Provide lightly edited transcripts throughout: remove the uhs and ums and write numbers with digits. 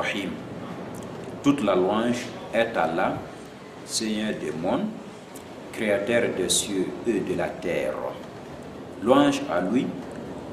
Rahim. Toute la louange est à Allah, Seigneur des mondes, Créateur des cieux et de la terre. Louange à lui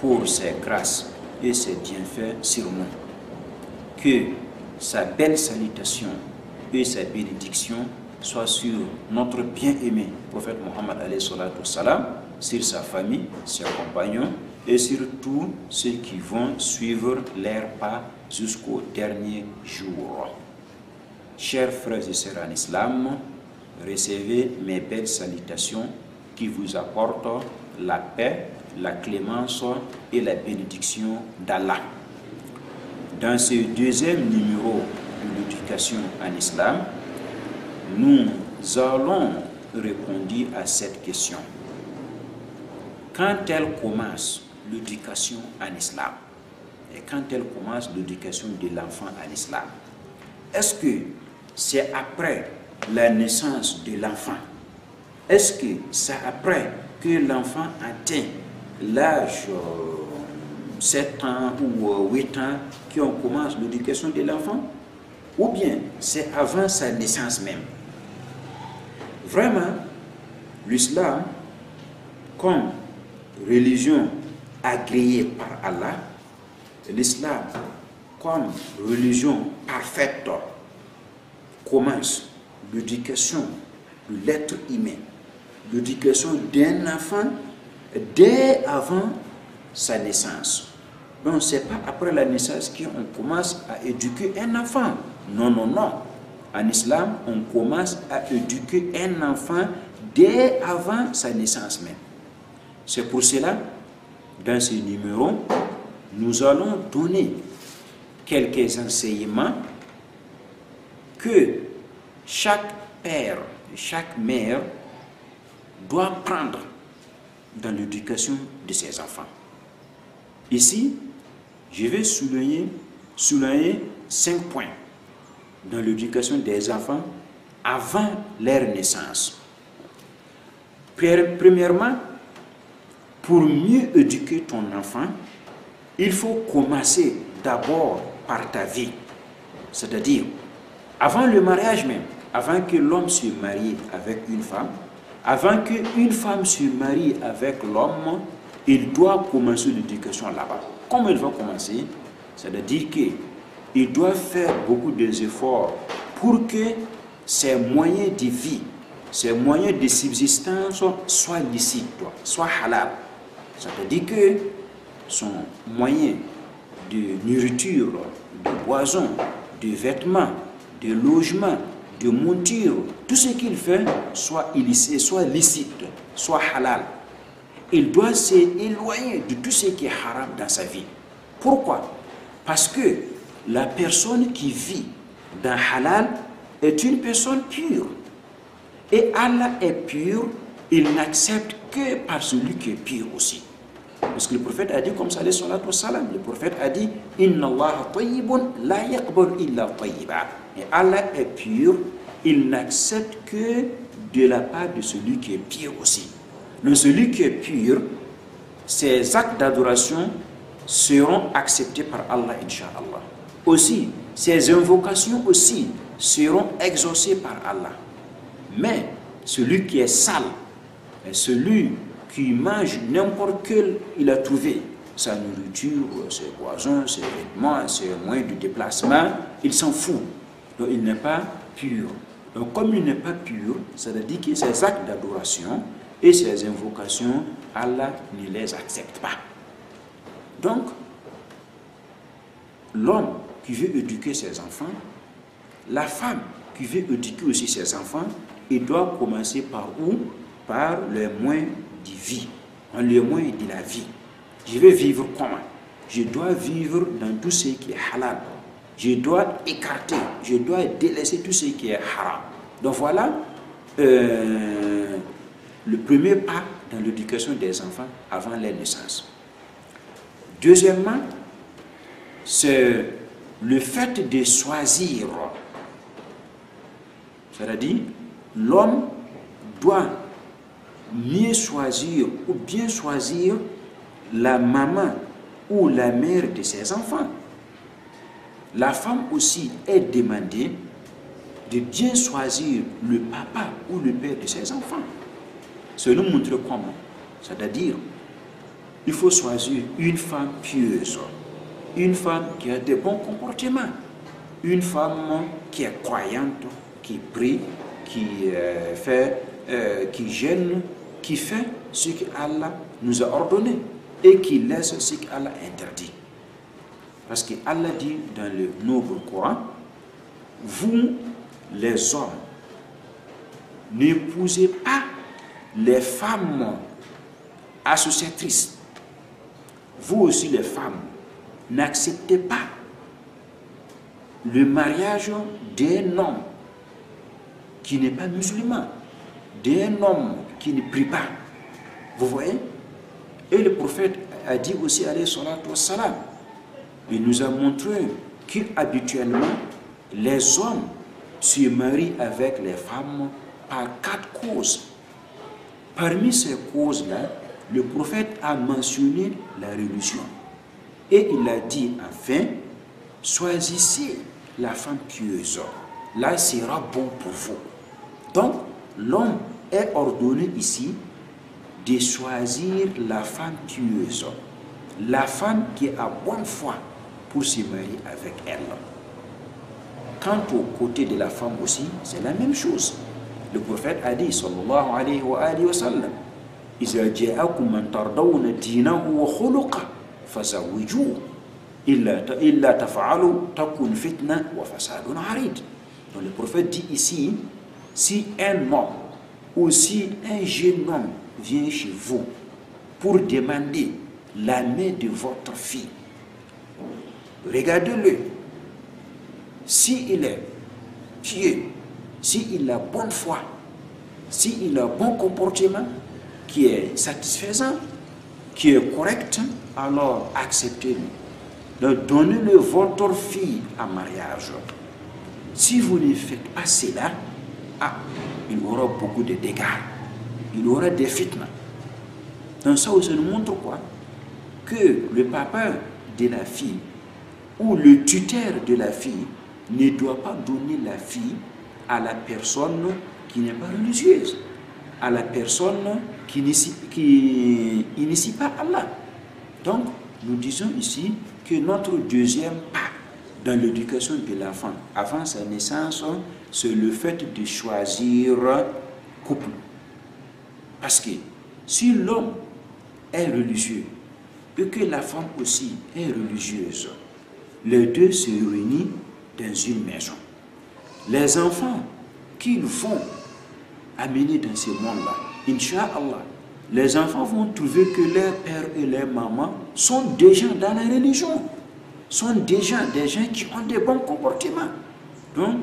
pour ses grâces et ses bienfaits sur nous. Que sa belle salutation et sa bénédiction soient sur notre bien-aimé prophète Mohammed alayhi salatu wassalam, sur sa famille, ses compagnons et sur tous ceux qui vont suivre leurs pas jusqu'au dernier jour. Chers frères et sœurs en islam, recevez mes belles salutations qui vous apportent la paix, la clémence et la bénédiction d'Allah. Dans ce deuxième numéro de l'éducation en islam, nous allons répondre à cette question. Quand elle commence l'éducation en islam et quand elle commence l'éducation de l'enfant en islam, est-ce que c'est après la naissance de l'enfant? Est-ce que c'est après que l'enfant atteint l'âge 7 ans ou 8 ans qu'on commence l'éducation de l'enfant? Ou bien c'est avant sa naissance même? Vraiment, l'islam, comme religion agréée par Allah, l'islam, comme religion parfaite, commence l'éducation de l'être humain, l'éducation d'un enfant dès avant sa naissance. Donc, ce n'est pas après la naissance qu'on commence à éduquer un enfant. Non, non, non. En islam, on commence à éduquer un enfant dès avant sa naissance même. C'est pour cela, dans ce numéro, nous allons donner quelques enseignements que chaque père, chaque mère doit prendre dans l'éducation de ses enfants. Ici, je vais souligner 5 points dans l'éducation des enfants avant leur naissance. Premièrement, pour mieux éduquer ton enfant, il faut commencer d'abord par ta vie. C'est-à-dire, avant le mariage même, avant que l'homme se marie avec une femme, avant qu'une femme se marie avec l'homme, il doit commencer l'éducation là-bas. Comment il va commencer? C'est-à-dire qu'il doit faire beaucoup d'efforts pour que ses moyens de vie, ses moyens de subsistance soient licites, soient halal. C'est-à-dire que son moyen de nourriture, de boisson, de vêtements, de logement, de monture, tout ce qu'il fait soit illicite, soit licite, soit halal. Il doit s'éloigner de tout ce qui est haram dans sa vie. Pourquoi? Parce que la personne qui vit dans halal est une personne pure. Et Allah est pur, il n'accepte que par celui qui est pur aussi. Parce que le prophète a dit comme ça, le prophète a dit Inna Allah tayyibun la yaqbal illa tayyiba. Et Allah est pur, il n'accepte que de la part de celui qui est pur aussi. Donc celui qui est pur, ses actes d'adoration seront acceptés par Allah, Inch'Allah. Aussi, ses invocations aussi seront exaucées par Allah. Mais celui qui est sale, celui qui mange n'importe quel il a trouvé, sa nourriture, ses boissons, ses vêtements, ses moyens de déplacement, il s'en fout. Donc il n'est pas pur. Donc comme il n'est pas pur, ça veut dire que ses actes d'adoration et ses invocations, Allah ne les accepte pas. Donc, l'homme qui veut éduquer ses enfants, la femme qui veut éduquer aussi ses enfants, il doit commencer par où? Par les moyens de vie, les moyens de la vie. Je vais vivre comment? Je dois vivre dans tout ce qui est halal. Je dois écarter, je dois délaisser tout ce qui est haram. Donc voilà le premier pas dans l'éducation des enfants avant leur naissance. Deuxièmement, c'est le fait de choisir. C'est-à-dire, l'homme doit mieux choisir ou bien choisir la maman ou la mère de ses enfants. la femme aussi est demandée de bien choisir le papa ou le père de ses enfants. C'est nous montrer comment. C'est-à-dire, il faut choisir une femme pieuse, une femme qui a de bons comportements, une femme qui est croyante, qui prie, qui gêne, qui fait ce qu'Allah nous a ordonné et qui laisse ce qu'Allah interdit. Parce qu'Allah dit dans le Nouveau Coran, vous les hommes, n'épousez pas les femmes associatrices. Vous aussi les femmes, n'acceptez pas le mariage d'un homme qui n'est pas musulman, d'un homme qui ne prie pas. Vous voyez? Et le prophète a dit aussi, alayhi salatu wassalam, il nous a montré qu'habituellement, les hommes se marient avec les femmes par 4 causes. Parmi ces causes-là, le prophète a mentionné la religion. Et il a dit enfin, choisissez la femme pieuse. Là, sera bon pour vous. Donc, l'homme est ordonné ici de choisir la femme pieuse. La femme qui a bonne foi pour se marier avec elle. Quant au côté de la femme aussi, c'est la même chose. Le prophète a dit, sallallahu alayhi wa sallam, إِذَا جَاءَكُمْ مَنْ تَرْضَوْنَ دِينَهُ وَخُلُقَهُ فَزَوِّجُوهُ إِلَّا تَفْعَلُوا تَكُنْ فِتْنَةٌ وَفَسَادٌ عَرِيضٌ. Donc le prophète dit ici, si un homme ou si un jeune homme vient chez vous pour demander la main de votre fille, regardez-le. S'il est pieux, s'il a bonne foi, s'il a bon comportement, qui est satisfaisant, qui est correct, alors acceptez-le. Donc donnez-le votre fille en mariage. Si vous ne faites pas cela, il aura beaucoup de dégâts. Il aura des fitnes. Donc ça aussi nous montre quoi? Que le papa de la fille ou le tuteur de la fille ne doit pas donner la fille à la personne qui n'est pas religieuse, à la personne qui n'initie pas Allah. Donc, nous disons ici que notre deuxième pas dans l'éducation de l'enfant, avant sa naissance, c'est le fait de choisir couple. Parce que si l'homme est religieux et que la femme aussi est religieuse, les deux se réunissent dans une maison. Les enfants qu'ils vont amener dans ce monde-là, Inch'Allah, les enfants vont trouver que leur père et leur maman sont déjà dans la religion, sont déjà des gens qui ont des bons comportements. Donc,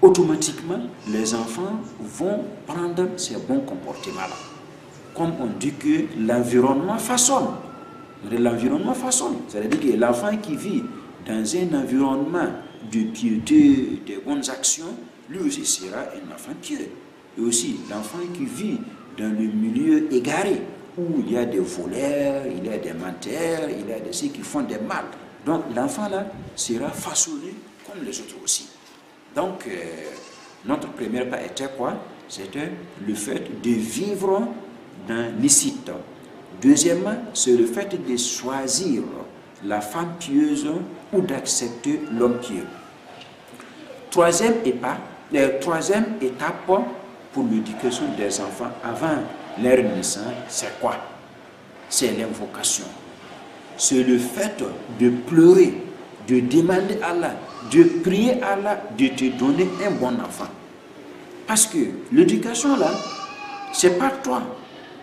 automatiquement, les enfants vont prendre ces bons comportements-là. Comme on dit que l'environnement façonne. L'environnement façonne. C'est-à-dire que l'enfant qui vit dans un environnement de piété, de bonnes actions, lui aussi sera un enfant pieux. Et aussi, l'enfant qui vit dans le milieu égaré, où il y a des voleurs, il y a des menteurs, il y a des ceux qui font des mal. Donc, l'enfant là sera façonné comme les autres aussi. Donc, notre premier pas était quoi? C'était le fait de vivre dans licite. Deuxièmement, c'est le fait de choisir la femme pieuse ou d'accepter l'homme pieux. Troisième étape pour l'éducation des enfants avant leur naissance, c'est quoi? C'est l'invocation. C'est le fait de pleurer, de demander à Allah, de prier à Allah de te donner un bon enfant. Parce que l'éducation là, c'est pas toi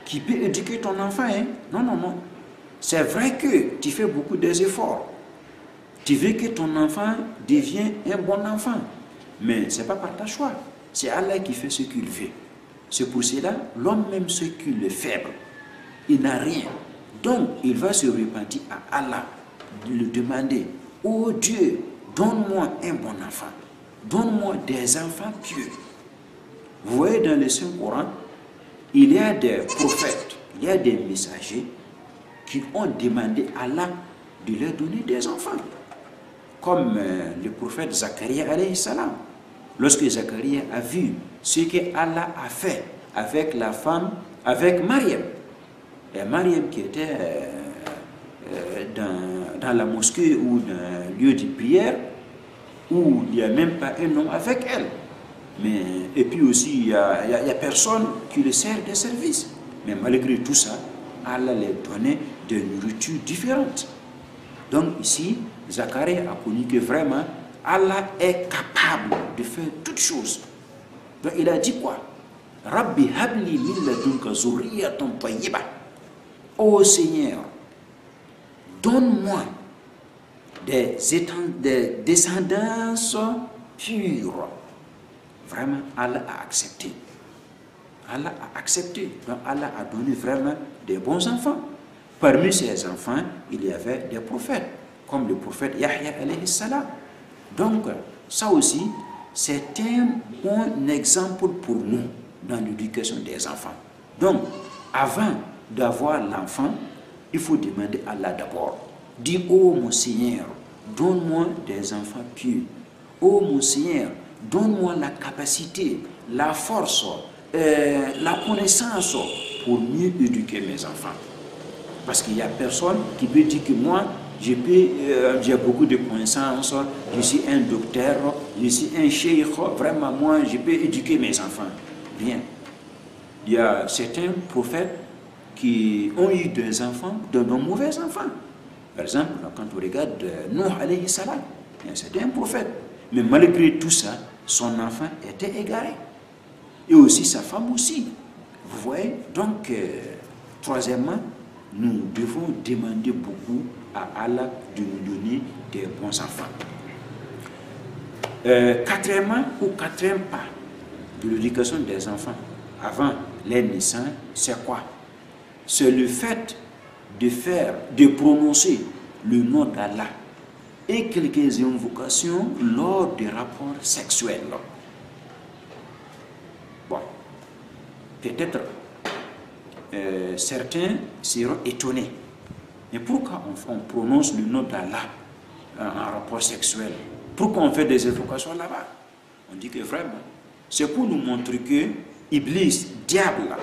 qui peux éduquer ton enfant. Hein? Non, non, non. C'est vrai que tu fais beaucoup d'efforts. Tu veux que ton enfant devienne un bon enfant. Mais ce n'est pas par ta choix. C'est Allah qui fait ce qu'il veut. C'est pour cela, l'homme même ce qu'il est faible, il n'a rien. Donc, il va se repentir à Allah, de lui demander, oh Dieu, donne-moi un bon enfant. Donne-moi des enfants pieux. Vous voyez dans le Saint-Coran, il y a des prophètes, il y a des messagers qui ont demandé à Allah de leur donner des enfants. comme le prophète Zacharie alayhi salam. Lorsque Zacharie a vu ce que Allah a fait avec la femme, avec Mariam, et Mariam qui était dans la mosquée ou dans un lieu de prière, où il n'y a même pas un homme avec elle. Et puis aussi, il n'y a personne qui le sert de service. Mais malgré tout ça, Allah leur donnait des nourritures différentes. Donc ici, Zacharie a connu que vraiment, Allah est capable de faire toutes choses. Donc il a dit quoi? Rabbi habli min ladunka zurriyatan tayyiba. Ô Seigneur, donne-moi des descendances pures. Vraiment, Allah a accepté. Allah a accepté. Donc Allah a donné vraiment des bons enfants. Parmi ces enfants, il y avait des prophètes, comme le prophète Yahya alayhi salam. Donc, ça aussi, c'est un bon exemple pour nous dans l'éducation des enfants. Donc, avant d'avoir l'enfant, il faut demander à Allah d'abord. Dis, ô mon Seigneur, donne-moi des enfants pieux. Ô mon Seigneur, donne-moi la capacité, la force, la connaissance pour mieux éduquer mes enfants. Parce qu'il n'y a personne qui peut dire que moi, j'ai beaucoup de connaissances, je suis un docteur, je suis un cheikh, vraiment moi, je peux éduquer mes enfants. Bien. Il y a certains prophètes qui ont eu des enfants, de mauvais enfants. Par exemple, quand on regarde Nuh alayhi salam, c'était un prophète. Mais malgré tout ça, son enfant était égaré. Et aussi sa femme aussi. Vous voyez? Donc, troisièmement, nous devons demander beaucoup à Allah de nous donner des bons enfants. Quatrième pas de l'éducation des enfants avant les naissances, c'est quoi? C'est le fait de prononcer le nom d'Allah et quelques invocations lors des rapports sexuels. Bon, peut-être certains seront étonnés. Mais pourquoi on prononce le nom d'Allah en rapport sexuel? Pourquoi on fait des invocations là-bas? On dit que vraiment, c'est pour nous montrer que Iblis, diable,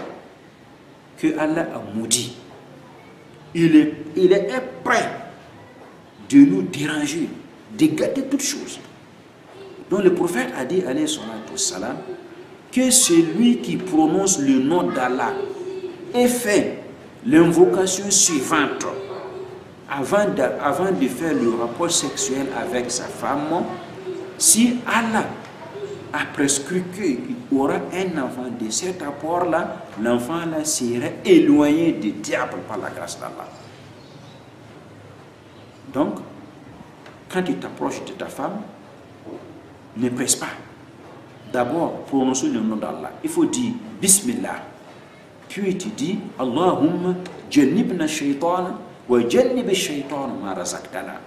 que Allah a maudit, il est prêt de nous déranger, de gâter toutes choses. Donc le prophète a dit, alayhi salatu wassalam, que celui qui prononce le nom d'Allah et fait l'invocation suivante avant de faire le rapport sexuel avec sa femme, si Allah a prescrit qu'il aura un enfant de cet rapport-là, l'enfant-là serait éloigné du diable par la grâce d'Allah. Donc, quand tu t'approches de ta femme, ne presse pas. D'abord, prononce le nom d'Allah. Il faut dire Bismillah. Puis tu dis Allahumma jannibna shaytana wa jannib shaytana ma razaqtana.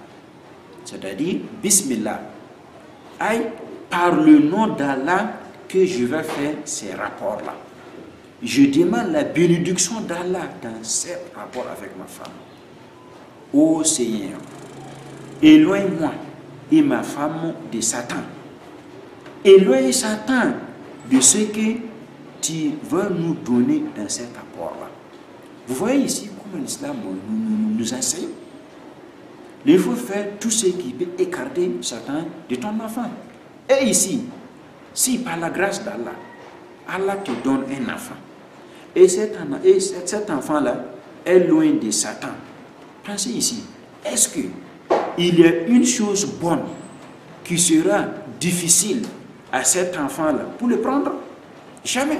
C'est-à-dire Bismillah. Aïe, par le nom d'Allah que je vais faire ces rapports-là. Je demande la bénédiction d'Allah dans ces rapports avec ma femme. Ô Seigneur, éloigne-moi et ma femme de Satan. Éloigne Satan de ce que tu veux nous donner dans cet rapport-là. Vous voyez ici comment l'islam nous enseigne. Il faut faire tout ce qui peut écarter Satan de ton enfant. Et ici, si par la grâce d'Allah, Allah te donne un enfant, et cet enfant-là est loin de Satan, pensez ici, est-ce qu'il y a une chose bonne qui sera difficile à cet enfant-là pour le prendre? Jamais.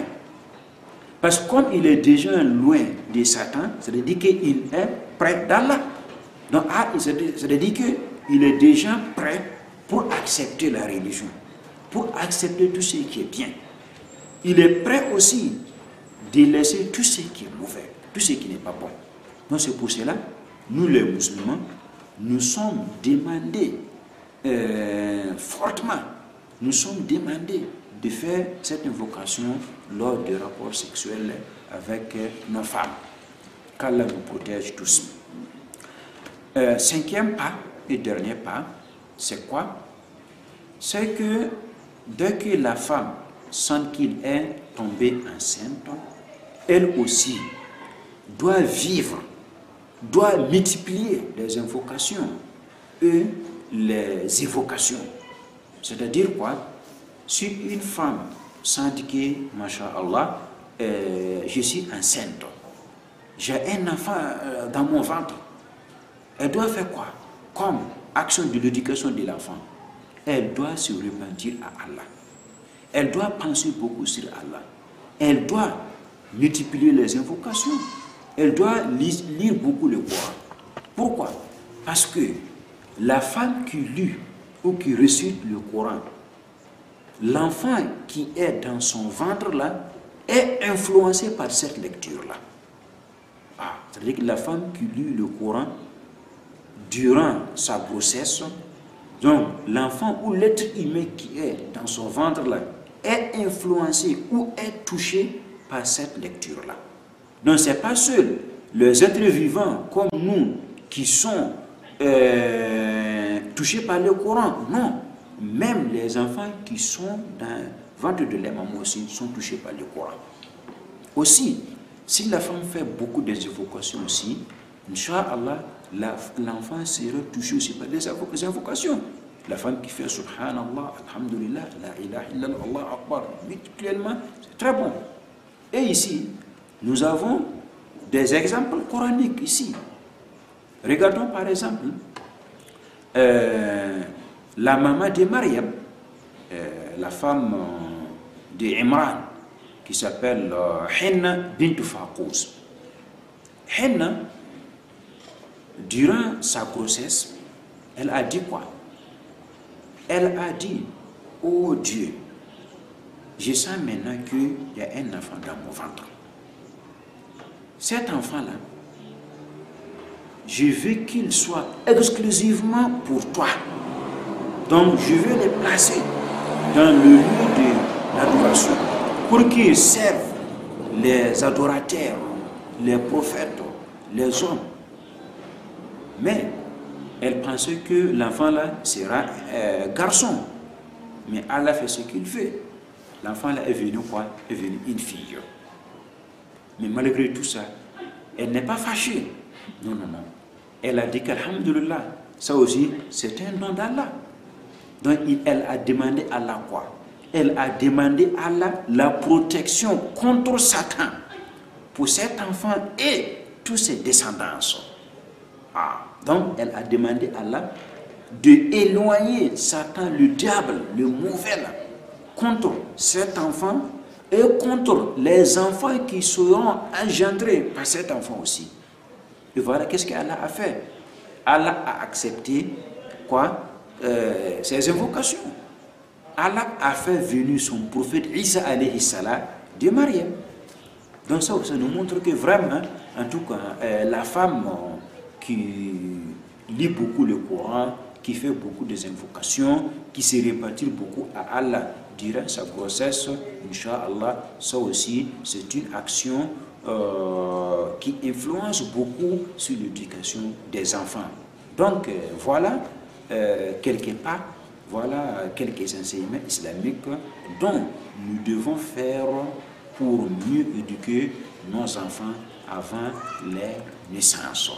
Parce que comme il est déjà loin de Satan, ça veut dire qu'il est près d'Allah. Donc, ça veut dire qu'il est déjà prêt pour accepter la religion, pour accepter tout ce qui est bien. Il est prêt aussi de laisser tout ce qui est mauvais, tout ce qui n'est pas bon. Donc c'est pour cela, nous les musulmans, nous sommes demandés fortement, nous sommes demandés de faire cette invocation lors des rapports sexuels avec nos femmes. Qu'Allah nous protège tous. Cinquième pas et dernier pas, c'est quoi? C'est que dès que la femme sent qu'il est tombé enceinte, elle aussi doit vivre, doit multiplier les invocations et les évocations. C'est-à-dire quoi? Si une femme sent que, masha'Allah, je suis enceinte, j'ai un enfant dans mon ventre, elle doit faire quoi? Comme action de l'éducation de l'enfant, elle doit se repentir à Allah. Elle doit penser beaucoup sur Allah. Elle doit multiplier les invocations. Elle doit lire beaucoup le Coran. Pourquoi? Parce que la femme qui lit ou qui récite le Coran, l'enfant qui est dans son ventre là est influencé par cette lecture-là. C'est-à-dire que la femme qui lit le Coran durant sa grossesse, donc l'enfant ou l'être humain qui est dans son ventre là est influencé ou est touché par cette lecture-là. Donc ce n'est pas seul les êtres vivants comme nous qui sont touchés par le Coran, non. Même les enfants qui sont dans le ventre de la maman aussi sont touchés par le Coran. Aussi, si la femme fait beaucoup d'évocations aussi, Inch'Allah, l'enfant sera touché aussi par des invocations. La femme qui fait Subhanallah, Alhamdulillah, La ilaha illallah, Allah Akbar, mutuellement, c'est très bon. Et ici, nous avons des exemples coraniques ici. Regardons par exemple la maman de Maryam, la femme de Imran, qui s'appelle Hinna bint Faqouz. Hinna, durant sa grossesse, elle a dit quoi? Elle a dit, oh Dieu, je sens maintenant qu'il y a un enfant dans mon ventre. Cet enfant-là, je veux qu'il soit exclusivement pour toi. Donc je veux les placer dans le lieu de l'adoration pour qu'ils servent les adorateurs, les prophètes, les hommes. Mais elle pensait que l'enfant là sera garçon. Mais Allah fait ce qu'il fait. L'enfant là est venu quoi? Est venu une fille. Mais malgré tout ça, elle n'est pas fâchée. Non, non, non. Elle a dit qu'Alhamdulillah, ça aussi, c'est un don d'Allah. Donc, elle a demandé à Allah quoi? Elle a demandé à Allah la protection contre Satan pour cet enfant et tous ses descendants. Donc, elle a demandé à Allah d'éloigner Satan, le diable, le mauvais là, contre cet enfant et contre les enfants qui seront engendrés par cet enfant aussi. Et voilà qu'est-ce qu'Allah a fait. Allah a accepté quoi? Ses invocations. Allah a fait venir son prophète Isa alayhi salam de Maryam. Donc ça nous montre que vraiment, en tout cas, la femme qui lit beaucoup le Coran, qui fait beaucoup des invocations, qui se répartit beaucoup à Allah durant sa grossesse, Inch'Allah, ça aussi, c'est une action qui influence beaucoup sur l'éducation des enfants. Donc, voilà, quelque part, voilà quelques enseignements islamiques dont nous devons faire pour mieux éduquer nos enfants avant leur naissance.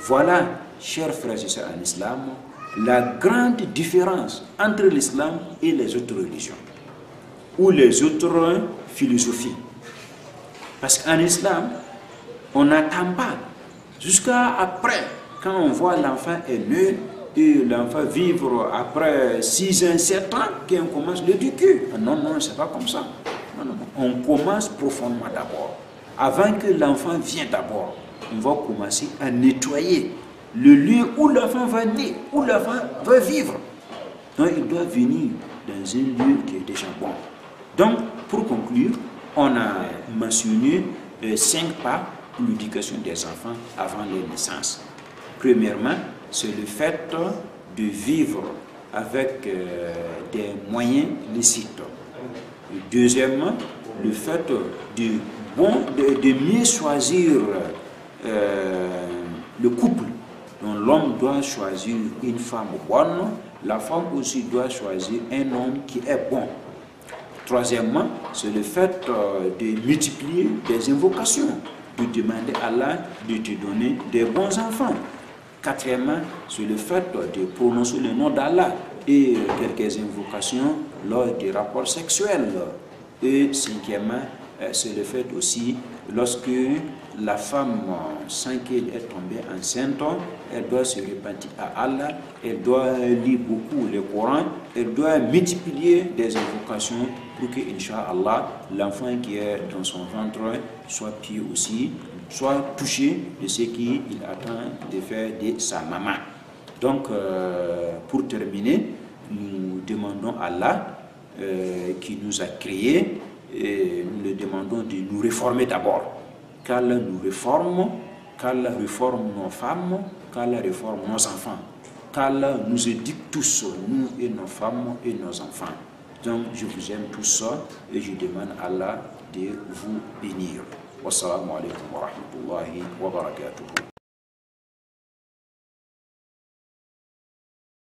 Voilà, chers frères et sœurs en islam, la grande différence entre l'islam et les autres religions ou les autres philosophies. Parce qu'en islam, on n'attend pas jusqu'à après, quand on voit l'enfant est né et l'enfant vivre après 6 ans, 7 ans, qu'on commence l'éduquer. Non, non, c'est pas comme ça. Non, non, non. On commence profondément d'abord. Avant que l'enfant vienne d'abord, on va commencer à nettoyer le lieu où l'enfant va naître, où l'enfant va vivre. Donc il doit venir dans un lieu qui est déjà bon. Donc, pour conclure, on a mentionné 5 pas pour l'éducation des enfants avant leur naissance. Premièrement, c'est le fait de vivre avec des moyens licites. Deuxièmement, le fait de mieux choisir le couple Donc l'homme doit choisir une femme bonne, la femme aussi doit choisir un homme qui est bon. Troisièmement, c'est le fait de multiplier des invocations, de demander à Allah de te donner des bons enfants. Quatrièmement, c'est le fait de prononcer le nom d'Allah et quelques invocations lors des rapports sexuels. Et cinquièmement, c'est le fait aussi, lorsque la femme sent qu'elle est tombée enceinte, elle doit se repentir à Allah, elle doit lire beaucoup le Coran, elle doit multiplier des invocations pour que, Inch'Allah, l'enfant qui est dans son ventre soit pieux aussi, soit touché de ce qu'il attend de faire de sa maman. Donc, pour terminer, nous demandons à Allah qui nous a créés, et nous le demandons de nous réformer d'abord. Qu'Allah nous réforme, qu'Allah réforme nos femmes, qu'Allah réforme nos enfants, qu'Allah nous éduque tous, nous et nos femmes et nos enfants. Donc je vous aime tous et je demande à Allah de vous bénir. Wassalamu alaikum wa rahmatullahi wa barakatuh.